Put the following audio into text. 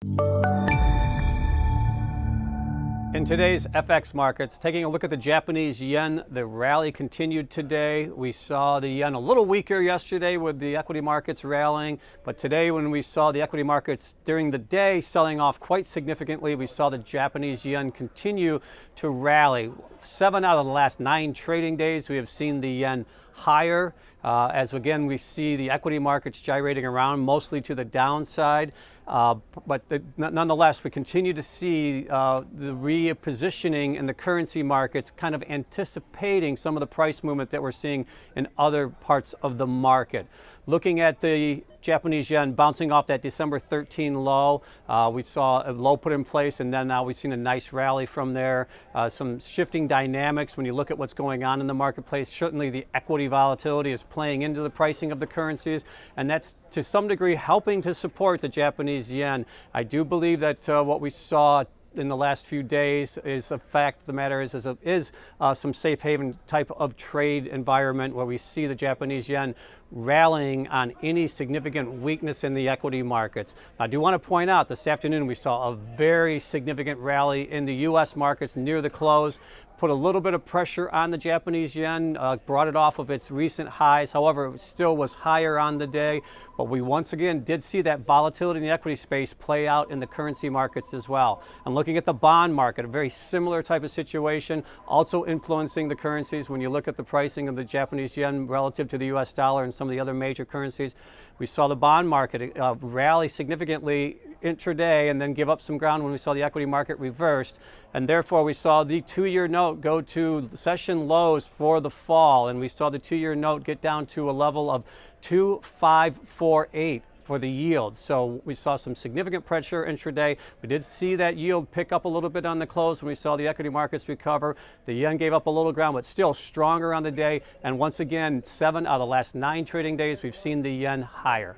In today's FX markets, taking a look at the Japanese yen, the rally continued today. We saw the yen a little weaker yesterday with the equity markets rallying, but today when we saw the equity markets during the day selling off quite significantly, we saw the Japanese yen continue to rally. 7 out of the last 9 trading days, we have seen the yen higher. As again, we see the equity markets gyrating around mostly to the downside. But nonetheless, we continue to see the repositioning in the currency markets, kind of anticipating some of the price movement that we're seeing in other parts of the market. Looking at the Japanese yen bouncing off that December 13 low, we saw a low put in place, and then now we've seen a nice rally from there. Some shifting dynamics when you look at what's going on in the marketplace. Certainly the equity volatility is playing into the pricing of the currencies, and that's to some degree helping to support the Japanese yen. I do believe that what we saw in the last few days is a fact of the matter is some safe haven type of trade environment where we see the Japanese yen rallying on any significant weakness in the equity markets. I do want to point out this afternoon we saw a very significant rally in the U.S. markets near the close, put a little bit of pressure on the Japanese yen, brought it off of its recent highs. However, it still was higher on the day. But we once again did see that volatility in the equity space play out in the currency markets as well. And looking at the bond market, a very similar type of situation, also influencing the currencies. When you look at the pricing of the Japanese yen relative to the U.S. dollar and some of the other major currencies, we saw the bond market rally significantly intraday and then give up some ground when we saw the equity market reversed. And therefore, we saw the 2-year note go to session lows for the fall. And we saw the 2-year note get down to a level of 2.548 for the yield. So we saw some significant pressure intraday. We did see that yield pick up a little bit on the close when we saw the equity markets recover. The yen gave up a little ground, but still stronger on the day. And once again, 7 out of the last 9 trading days, we've seen the yen higher.